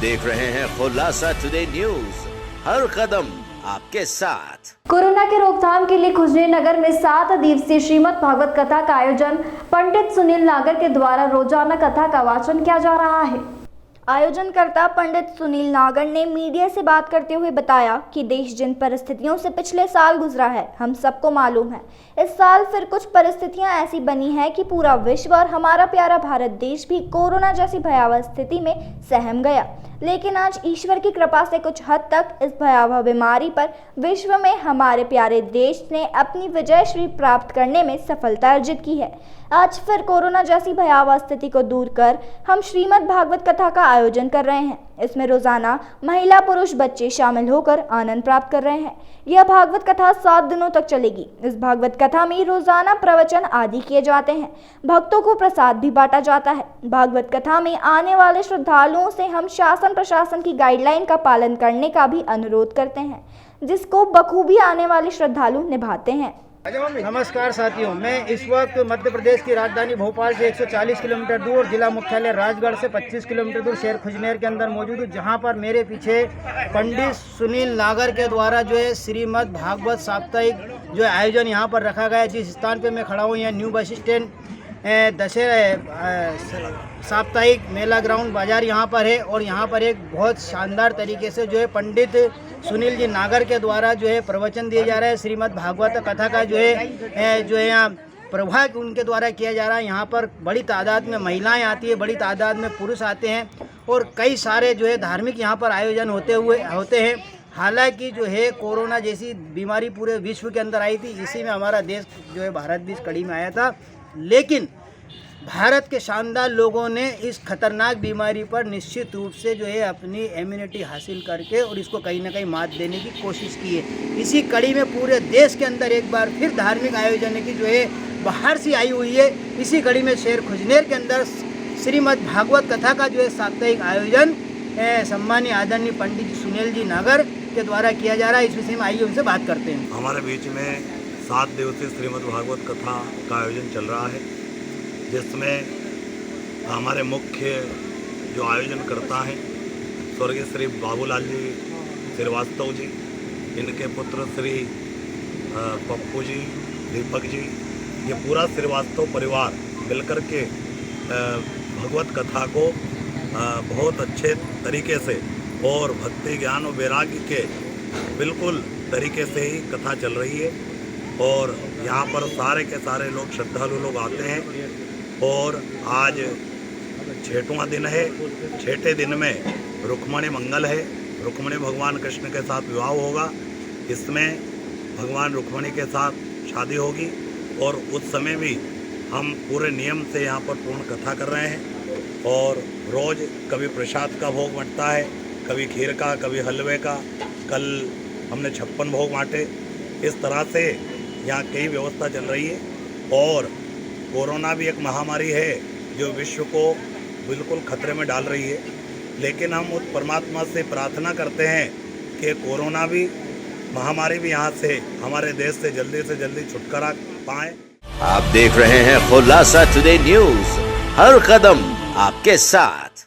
देख रहे हैं खुलासा टुडे न्यूज, हर कदम आपके साथ। कोरोना के रोकथाम के लिए खुजनी नगर में 7 दिवसीय श्रीमद् भागवत कथा का आयोजन पंडित सुनील नागर के द्वारा रोजाना कथा का वाचन किया जा रहा है। आयोजनकर्ता पंडित सुनील नागर ने मीडिया से बात करते हुए बताया कि देश जिन परिस्थितियों से पिछले साल गुजरा है, हम सबको मालूम है। इस साल फिर कुछ परिस्थितियां ऐसी बनी हैं कि पूरा विश्व और हमारा प्यारा भारत देश भी कोरोना जैसी भयावह स्थिति में सहम गया। लेकिन आज ईश्वर की कृपा से कुछ हद तक इस भयावह बीमारी पर विश्व में हमारे प्यारे देश ने अपनी विजयश्री प्राप्त करने में सफलता अर्जित की है। आज फिर कोरोना जैसी भयावह स्थिति को दूर कर हम श्रीमद् भागवत कथा का आयोजन कर रहे हैं। इसमें रोजाना महिला पुरुष बच्चे शामिल होकर आनंद प्राप्त कर रहे हैं। यह भागवत कथा 7 दिनों तक चलेगी। इस भागवत कथा में रोजाना प्रवचन आदि किए जाते हैं। भक्तों को प्रसाद भी बांटा जाता है। भागवत कथा में आने वाले श्रद्धालुओं से हम शासन प्रशासन की गाइडलाइन का पालन करने का भी अनुरोध करते हैं, जिसको बखूबी आने वाले श्रद्धालु निभाते हैं। नमस्कार साथियों, मैं इस वक्त मध्य प्रदेश की राजधानी भोपाल से 140 किलोमीटर दूर, जिला मुख्यालय राजगढ़ से 25 किलोमीटर दूर शहर खुजनेर के अंदर मौजूद हूँ, जहाँ पर मेरे पीछे पंडित सुनील नागर के द्वारा जो है श्रीमद् भागवत साप्ताहिक जो आयोजन यहाँ पर रखा गया है। जिस स्थान पे मैं खड़ा हूँ, यहाँ न्यू बस स्टैंड दशहरा साप्ताहिक मेला ग्राउंड बाजार यहाँ पर है। और यहाँ पर एक बहुत शानदार तरीके से जो है पंडित सुनील जी नागर के द्वारा जो है प्रवचन दिए जा रहा है। श्रीमद् भागवत कथा का जो है यहाँ प्रभाग उनके द्वारा किया जा रहा है। यहाँ पर बड़ी तादाद में महिलाएं आती है, बड़ी तादाद में पुरुष आते हैं और कई सारे जो है धार्मिक यहाँ पर आयोजन होते हैं। हालांकि जो है कोरोना जैसी बीमारी पूरे विश्व के अंदर आई थी, इसी में हमारा देश जो है भारत भी इस कड़ी में आया था। लेकिन भारत के शानदार लोगों ने इस खतरनाक बीमारी पर निश्चित रूप से जो है अपनी इम्यूनिटी हासिल करके और इसको कहीं ना कहीं मात देने की कोशिश की है। इसी कड़ी में पूरे देश के अंदर एक बार फिर धार्मिक आयोजन की जो है बाहर से आई हुई है। इसी कड़ी में शहर खुजनेर के अंदर श्रीमद् भागवत कथा का जो है साप्ताहिक आयोजन सम्मानीय आदरणीय पंडित सुनील जी नागर के द्वारा किया जा रहा है। इस विषय में आइए उनसे बात करते हैं। हमारे बीच में 7 दिवसीय श्रीमद् भागवत कथा का आयोजन चल रहा है, जिसमें हमारे मुख्य जो आयोजन करता है स्वर्गीय श्री बाबूलाल जी श्रीवास्तव जी, इनके पुत्र श्री पप्पू जी, दीपक जी, ये पूरा श्रीवास्तव परिवार मिलकर के भगवत कथा को बहुत अच्छे तरीके से और भक्ति ज्ञान और वैराग्य के बिल्कुल तरीके से ही कथा चल रही है। और यहाँ पर सारे के सारे लोग श्रद्धालु लोग आते हैं। और आज 6वां दिन है। 6ठे दिन में रुक्मणी मंगल है। रुक्मणी भगवान कृष्ण के साथ विवाह होगा। इसमें भगवान रुक्मणी के साथ शादी होगी और उस समय भी हम पूरे नियम से यहाँ पर पूर्ण कथा कर रहे हैं। और रोज़ कभी प्रसाद का भोग बंटता है, कभी खीर का, कभी हलवे का। कल हमने 56 भोग बांटे। इस तरह से यहाँ कई व्यवस्था चल रही है। और कोरोना भी एक महामारी है जो विश्व को बिल्कुल खतरे में डाल रही है। लेकिन हम उस परमात्मा से प्रार्थना करते हैं कि कोरोना भी महामारी भी यहाँ से हमारे देश से जल्दी छुटकारा पाएँ। आप देख रहे हैं खुलासा टुडे न्यूज, हर कदम आपके साथ।